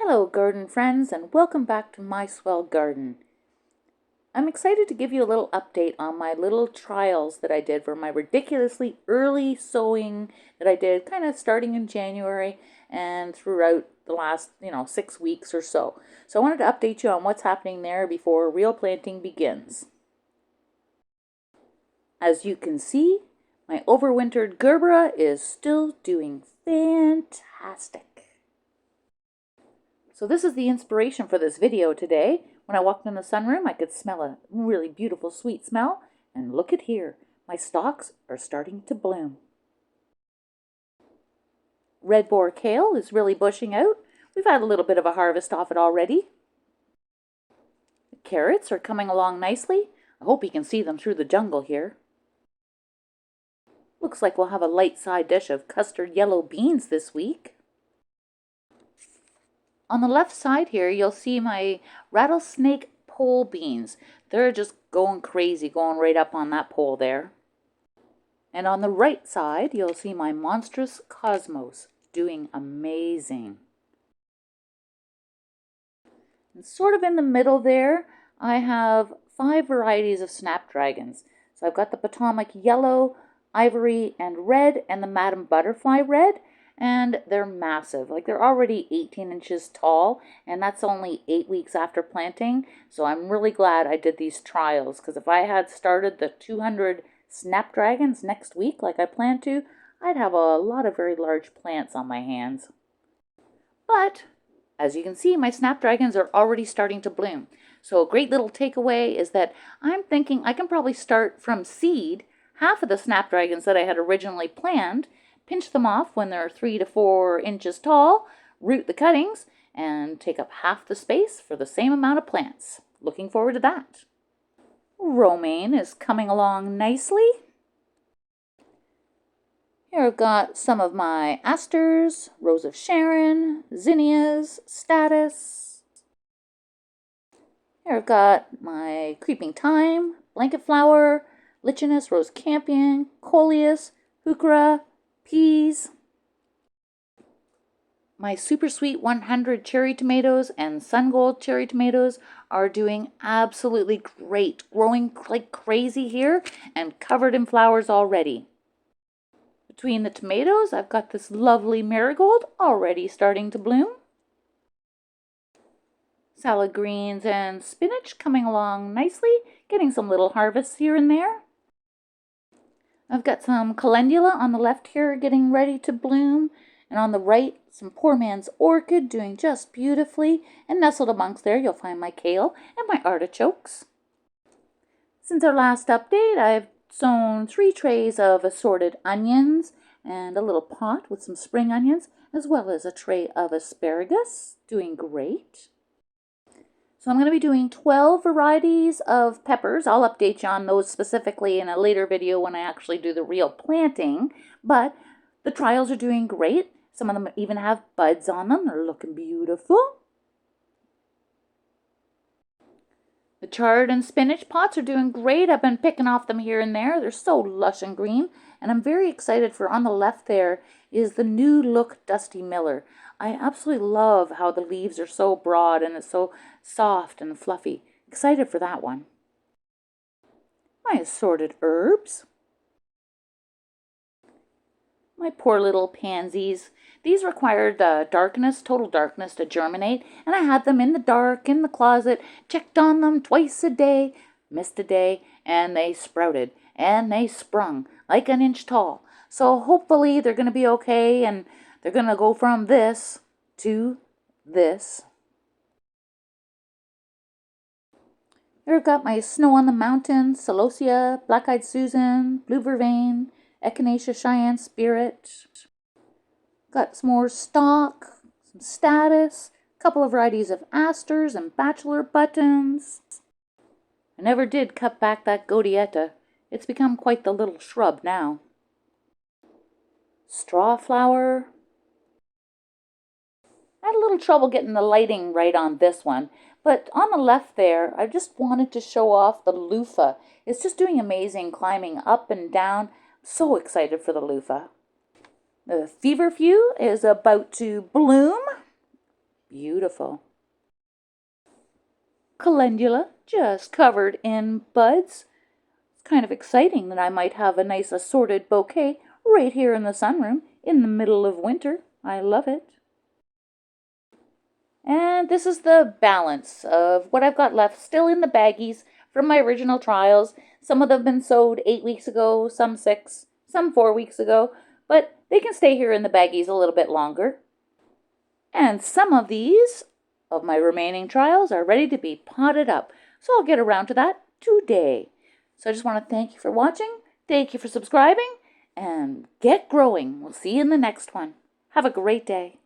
Hello garden friends, and welcome back to My Swell Garden. I'm excited to give you a little update on my little trials that I did for my ridiculously early sowing that I did kind of starting in January and throughout the last 6 weeks or so. So I wanted to update you on what's happening there before real planting begins. As you can see, my overwintered gerbera is still doing fantastic. So this is the inspiration for this video today. When I walked in the sunroom, I could smell a really beautiful sweet smell. And look at here, my stalks are starting to bloom. Red boar kale is really bushing out. We've had a little bit of a harvest off it already. The carrots are coming along nicely. I hope you can see them through the jungle here. Looks like we'll have a light side dish of custard yellow beans this week. On the left side here, you'll see my rattlesnake pole beans. They're just going crazy, going right up on that pole there. And on the right side, you'll see my monstrous cosmos doing amazing. And sort of in the middle there, I have 5 varieties of snapdragons. So I've got the Potomac yellow, ivory, and red, and the Madam Butterfly red. And they're massive. Like, they're already 18 inches tall, and that's only 8 weeks after planting. So I'm really glad I did these trials, because if I had started the 200 snapdragons next week like I plan to, I'd have a lot of very large plants on my hands. But as you can see, my snapdragons are already starting to bloom. So a great little takeaway is that I'm thinking I can probably start from seed half of the snapdragons that I had originally planned, pinch them off when they're 3 to 4 inches tall, root the cuttings, and take up half the space for the same amount of plants. Looking forward to that. Romaine is coming along nicely. Here I've got some of my asters, Rose of Sharon, zinnias, statice. Here I've got my creeping thyme, blanket flower, lichenous, rose campion, coleus, heuchera, peas. My super sweet 100 cherry tomatoes and sun gold cherry tomatoes are doing absolutely great, growing like crazy here and covered in flowers already. Between the tomatoes, I've got this lovely marigold already starting to bloom. Salad greens and spinach coming along nicely, getting some little harvests here and there. I've got some calendula on the left here getting ready to bloom, and on the right some poor man's orchid doing just beautifully, and nestled amongst there you'll find my kale and my artichokes. Since our last update, I've sown 3 trays of assorted onions and a little pot with some spring onions, as well as a tray of asparagus, doing great. So I'm going to be doing 12 varieties of peppers. I'll update you on those specifically in a later video when I actually do the real planting. But the trials are doing great. Some of them even have buds on them. They're looking beautiful. The chard and spinach pots are doing great. I've been picking off them here and there. They're so lush and green. And I'm very excited for, on the left there, is the New Look Dusty Miller. I absolutely love how the leaves are so broad and it's so soft and fluffy. Excited for that one. My assorted herbs. My poor little pansies. These required darkness, total darkness to germinate, and I had them in the dark, in the closet, checked on them twice a day, missed a day, and they sprouted, and they sprung like an inch tall. So hopefully they're going to be okay, and they're going to go from this to this. Here I've got my Snow on the Mountain, Celosia, Black-Eyed Susan, Blue Vervain, Echinacea Cheyenne Spirit. Got some more stock, some statice, a couple of varieties of asters and bachelor buttons. I never did cut back that Godietta. It's become quite the little shrub now. Straw flower. I had a little trouble getting the lighting right on this one, but on the left there, I just wanted to show off the loofah. It's just doing amazing, climbing up and down. So excited for the loofah. The feverfew is about to bloom. Beautiful. Calendula, just covered in buds. It's kind of exciting that I might have a nice assorted bouquet right here in the sunroom in the middle of winter. I love it. And this is the balance of what I've got left still in the baggies from my original trials. Some of them have been sowed 8 weeks ago, some 6, some 4 weeks ago, but they can stay here in the baggies a little bit longer. And some of these of my remaining trials are ready to be potted up, so I'll get around to that today. So I just want to thank you for watching, thank you for subscribing, and get growing. We'll see you in the next one. Have a great day.